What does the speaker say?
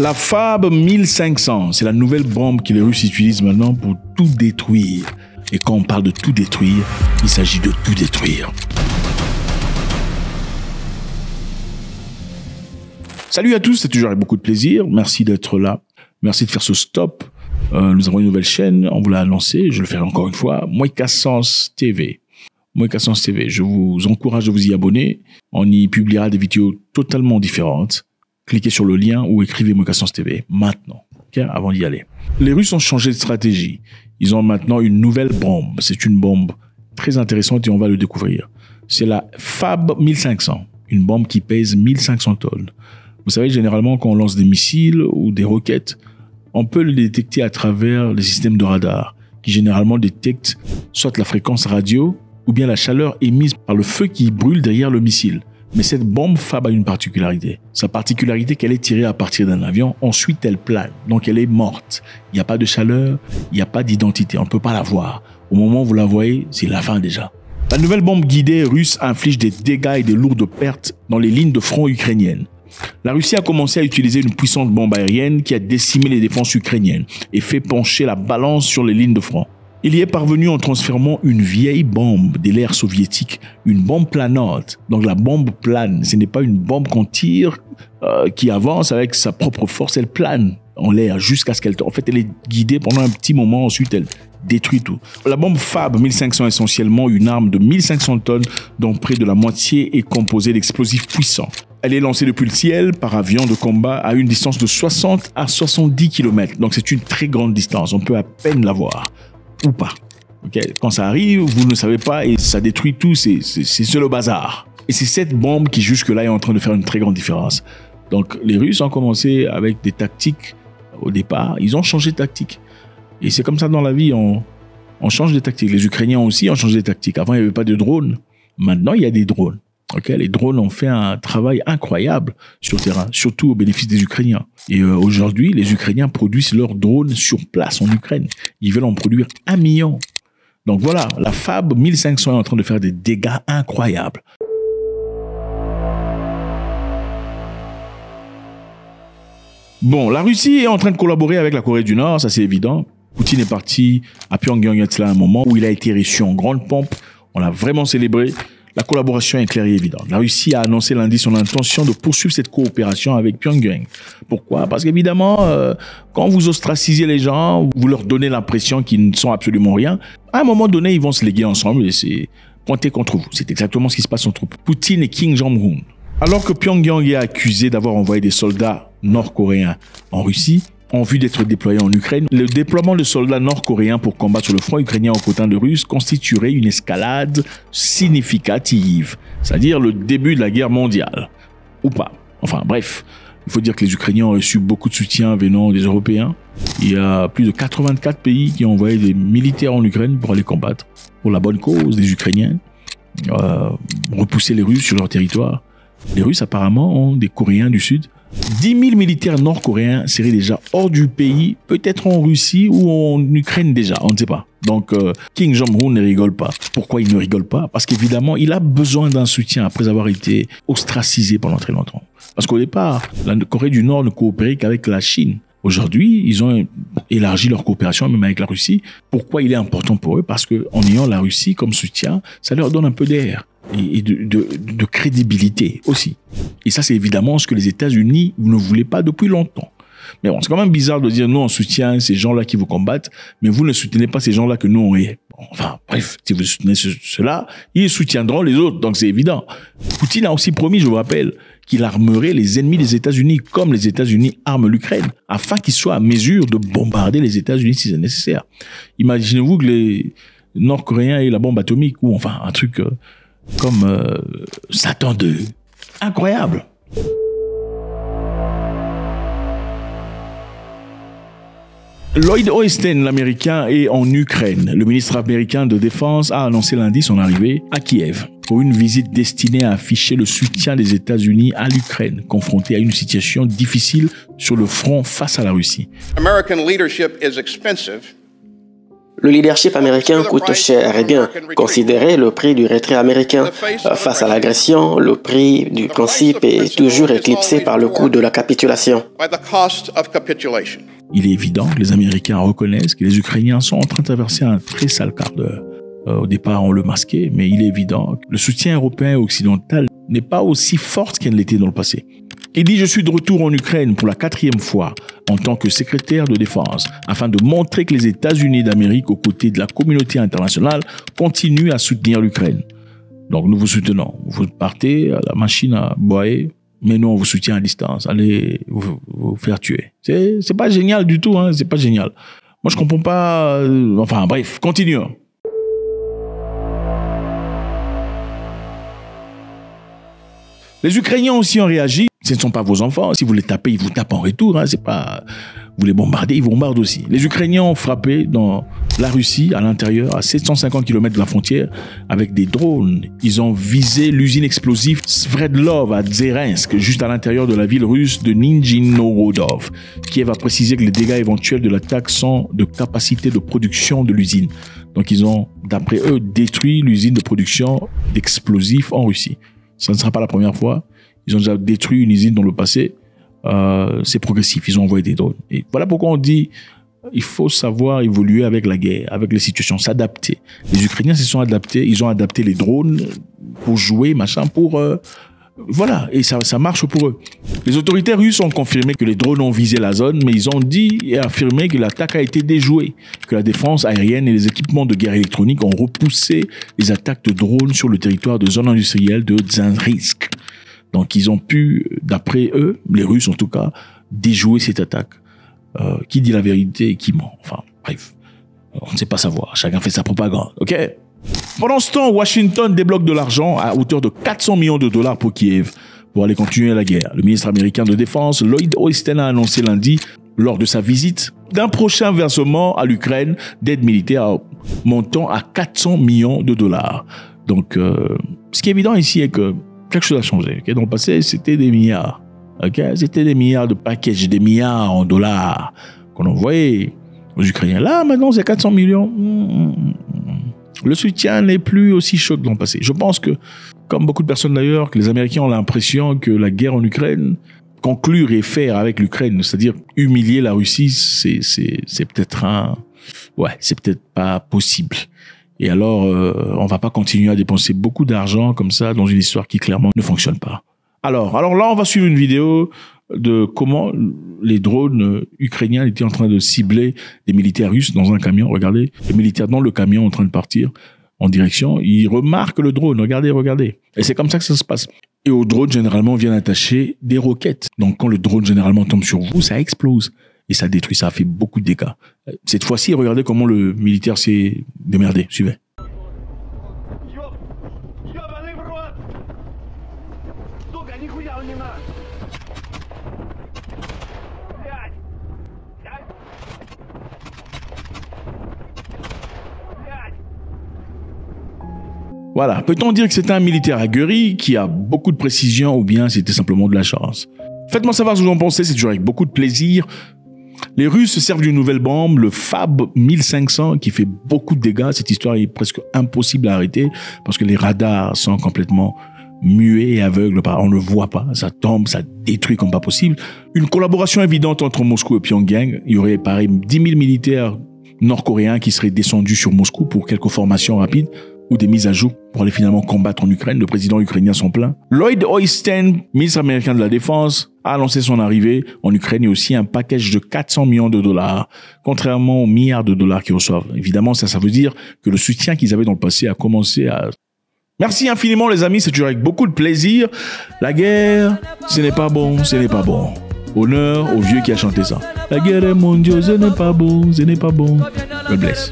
La Fab 1500, c'est la nouvelle bombe que les Russes utilisent maintenant pour tout détruire. Et quand on parle de tout détruire, il s'agit de tout détruire. Salut à tous, c'est toujours avec beaucoup de plaisir. Merci d'être là. Merci de faire ce stop. Nous avons une nouvelle chaîne, on vous l'a annoncé, je le ferai encore une fois, Moïka-Sens TV. Moïka-Sens TV, je vous encourage à vous y abonner. On y publiera des vidéos totalement différentes. Cliquez sur le lien ou écrivez Moïka-Sens TV maintenant, okay, avant d'y aller. Les Russes ont changé de stratégie. Ils ont maintenant une nouvelle bombe. C'est une bombe très intéressante et on va le découvrir. C'est la Fab 1500, une bombe qui pèse 1500 tonnes. Vous savez, généralement, quand on lance des missiles ou des roquettes, on peut le détecter à travers les systèmes de radar qui généralement détectent soit la fréquence radio ou bien la chaleur émise par le feu qui brûle derrière le missile. Mais cette bombe Fab a une particularité. Sa particularité, qu'elle est tirée à partir d'un avion, ensuite elle plane. Donc elle est morte. Il n'y a pas de chaleur, il n'y a pas d'identité, on ne peut pas la voir. Au moment où vous la voyez, c'est la fin déjà. La nouvelle bombe guidée russe inflige des dégâts et de lourdes pertes dans les lignes de front ukrainiennes. La Russie a commencé à utiliser une puissante bombe aérienne qui a décimé les défenses ukrainiennes et fait pencher la balance sur les lignes de front. Il y est parvenu en transformant une vieille bombe de l'ère soviétique, une bombe planante. Donc la bombe plane, ce n'est pas une bombe qu'on tire qui avance avec sa propre force, elle plane en l'air jusqu'à ce qu'elle tombe. En fait, elle est guidée pendant un petit moment, ensuite elle détruit tout. La bombe Fab 1500 est essentiellement une arme de 1500 tonnes dont près de la moitié est composée d'explosifs puissants. Elle est lancée depuis le ciel par avion de combat à une distance de 60 à 70 km. Donc c'est une très grande distance, on peut à peine la voir. Ou pas. Okay. Quand ça arrive, vous ne savez pas et ça détruit tout, c'est le bazar. Et c'est cette bombe qui jusque-là est en train de faire une très grande différence. Donc les Russes ont commencé avec des tactiques au départ, ils ont changé de tactique. Et c'est comme ça dans la vie, on change de tactique. Les Ukrainiens aussi ont changé de tactique. Avant, il n'y avait pas de drones. Maintenant, il y a des drones. Okay, les drones ont fait un travail incroyable sur le terrain, surtout au bénéfice des Ukrainiens. Et aujourd'hui, les Ukrainiens produisent leurs drones sur place en Ukraine. Ils veulent en produire 1 million. Donc voilà, la Fab 1500 est en train de faire des dégâts incroyables. Bon, la Russie est en train de collaborer avec la Corée du Nord, ça c'est évident. Poutine est parti à Pyongyang il y a un moment où il a été reçu en grande pompe. On l'a vraiment célébré. La collaboration est claire et évidente. La Russie a annoncé lundi son intention de poursuivre cette coopération avec Pyongyang. Pourquoi? Parce qu'évidemment, quand vous ostracisez les gens, vous leur donnez l'impression qu'ils ne sont absolument rien, à un moment donné, ils vont se léguer ensemble et c'est pointer contre vous. C'est exactement ce qui se passe entre Poutine et Kim Jong-un. Alors que Pyongyang est accusé d'avoir envoyé des soldats nord-coréens en Russie, en vue d'être déployés en Ukraine, le déploiement de soldats nord-coréens pour combattre sur le front ukrainien aux côtés de Russes constituerait une escalade significative, c'est-à-dire le début de la guerre mondiale. Ou pas. Enfin bref, il faut dire que les Ukrainiens ont reçu beaucoup de soutien venant des Européens. Il y a plus de 84 pays qui ont envoyé des militaires en Ukraine pour aller combattre pour la bonne cause des Ukrainiens, repousser les Russes sur leur territoire. Les Russes apparemment ont des Coréens du Sud. 10 000 militaires nord-coréens seraient déjà hors du pays, peut-être en Russie ou en Ukraine déjà, on ne sait pas. Donc Kim Jong-un ne rigole pas. Pourquoi il ne rigole pas? Parce qu'évidemment, il a besoin d'un soutien après avoir été ostracisé pendant très longtemps. Parce qu'au départ, la Corée du Nord ne coopérait qu'avec la Chine. Aujourd'hui, ils ont élargi leur coopération même avec la Russie. Pourquoi il est important pour eux? Parce qu'en ayant la Russie comme soutien, ça leur donne un peu d'air et de crédibilité aussi. Et ça, c'est évidemment ce que les États-Unis ne voulaient pas depuis longtemps. Mais bon, c'est quand même bizarre de dire nous, on soutient ces gens-là qui vous combattent, mais vous ne soutenez pas ces gens-là que nous, on est. Bon, enfin, bref, si vous soutenez ceux-là, ils soutiendront les autres, donc c'est évident. Poutine a aussi promis, je vous rappelle, qu'il armerait les ennemis des États-Unis comme les États-Unis arment l'Ukraine, afin qu'ils soient à mesure de bombarder les États-Unis si c'est nécessaire. Imaginez-vous que les Nord-Coréens aient la bombe atomique, ou enfin, un truc comme Satan 2. Incroyable. Lloyd Austin, l'Américain, est en Ukraine. Le ministre américain de Défense a annoncé lundi son arrivée à Kiev pour une visite destinée à afficher le soutien des États-Unis à l'Ukraine, confrontée à une situation difficile sur le front face à la Russie. American leadership is expensive, Le leadership américain coûte cher. Eh bien, considérez le prix du retrait américain. Face à l'agression, le prix du principe est toujours éclipsé par le coût de la capitulation. Il est évident que les Américains reconnaissent que les Ukrainiens sont en train de traverser un très sale quart d'heure. Au départ, on le masquait, mais il est évident que le soutien européen et occidental n'est pas aussi fort qu'elle l'était dans le passé. Il dit « Je suis de retour en Ukraine pour la 4e fois en tant que secrétaire de défense afin de montrer que les États-Unis d'Amérique, aux côtés de la communauté internationale, continuent à soutenir l'Ukraine. Donc nous vous soutenons. Vous partez à la machine à boyer, mais nous on vous soutient à distance. Allez vous faire tuer. » C'est pas génial du tout, hein, c'est pas génial. Moi je comprends pas... enfin bref, continuons. Les Ukrainiens aussi ont réagi. Ce ne sont pas vos enfants. Si vous les tapez, ils vous tapent en retour. Hein. C'est pas... Vous les bombardez, ils vous bombardent aussi. Les Ukrainiens ont frappé dans la Russie, à l'intérieur, à 750 km de la frontière, avec des drones. Ils ont visé l'usine explosive Sverdlov à Dzerensk, juste à l'intérieur de la ville russe de Nijni-Novgorod. Kiev a précisé que les dégâts éventuels de l'attaque sont de capacité de production de l'usine. Donc ils ont, d'après eux, détruit l'usine de production d'explosifs en Russie. Ça ne sera pas la première fois. Ils ont déjà détruit une usine dans le passé. C'est progressif. Ils ont envoyé des drones. Et voilà pourquoi on dit il faut savoir évoluer avec la guerre, avec les situations, s'adapter. Les Ukrainiens se sont adaptés. Ils ont adapté les drones pour jouer, machin, pour... voilà, et ça marche pour eux. Les autorités russes ont confirmé que les drones ont visé la zone, mais ils ont dit et affirmé que l'attaque a été déjouée, que la défense aérienne et les équipements de guerre électronique ont repoussé les attaques de drones sur le territoire de zone industrielle de Dzerensk. Donc ils ont pu, d'après eux, les Russes en tout cas, déjouer cette attaque. Qui dit la vérité et qui ment? Enfin, bref, on ne sait pas savoir. Chacun fait sa propagande, ok? Pendant ce temps, Washington débloque de l'argent à hauteur de 400 millions de dollars pour Kiev pour aller continuer la guerre. Le ministre américain de Défense, Lloyd Austin, a annoncé lundi, lors de sa visite, d'un prochain versement à l'Ukraine d'aide militaire montant à 400 millions de dollars. Donc, ce qui est évident ici est que quelque chose a changé. Okay? Dans le passé, c'était des milliards. Okay? C'était des milliards de packages, des milliards en dollars qu'on envoyait aux Ukrainiens. Là, maintenant, c'est 400 millions. Le soutien n'est plus aussi chaud que dans le passé. Je pense que, comme beaucoup de personnes d'ailleurs, que les Américains ont l'impression que la guerre en Ukraine, conclure et faire avec l'Ukraine, c'est-à-dire humilier la Russie, c'est peut-être c'est peut-être pas possible. Et alors, on va pas continuer à dépenser beaucoup d'argent comme ça dans une histoire qui clairement ne fonctionne pas. Alors là, on va suivre une vidéo de comment les drones ukrainiens étaient en train de cibler des militaires russes dans un camion. Regardez, les militaires dans le camion en train de partir en direction. Ils remarquent le drone. Regardez. Et c'est comme ça que ça se passe. Et au drone, généralement, viennent attacher des roquettes. Donc, quand le drone, généralement, tombe sur vous, ça explose. Et ça détruit, ça a fait beaucoup de dégâts. Cette fois-ci, regardez comment le militaire s'est démerdé. Suivez. Voilà. Peut-on dire que c'est un militaire aguerri qui a beaucoup de précision ou bien c'était simplement de la chance? Faites-moi savoir ce que vous en pensez, c'est toujours avec beaucoup de plaisir. Les Russes se servent d'une nouvelle bombe, le Fab 1500, qui fait beaucoup de dégâts. Cette histoire est presque impossible à arrêter parce que les radars sont complètement muets et aveugles. On ne voit pas, ça tombe, ça détruit comme pas possible. Une collaboration évidente entre Moscou et Pyongyang. Il y aurait pareil 10 000 militaires nord-coréens qui seraient descendus sur Moscou pour quelques formations rapides ou des mises à jour pour aller finalement combattre en Ukraine. Le président ukrainien s'en plaint. Lloyd Austin, ministre américain de la Défense, a annoncé son arrivée en Ukraine et aussi un package de 400 millions de dollars, contrairement aux milliards de dollars qu'ils reçoivent. Évidemment, ça veut dire que le soutien qu'ils avaient dans le passé a commencé à... Merci infiniment les amis, c'est toujours avec beaucoup de plaisir. La guerre, ce n'est pas bon, ce n'est pas bon. Honneur au vieux qui a chanté ça. La guerre est mondiale, ce n'est pas bon, ce n'est pas bon. God bless.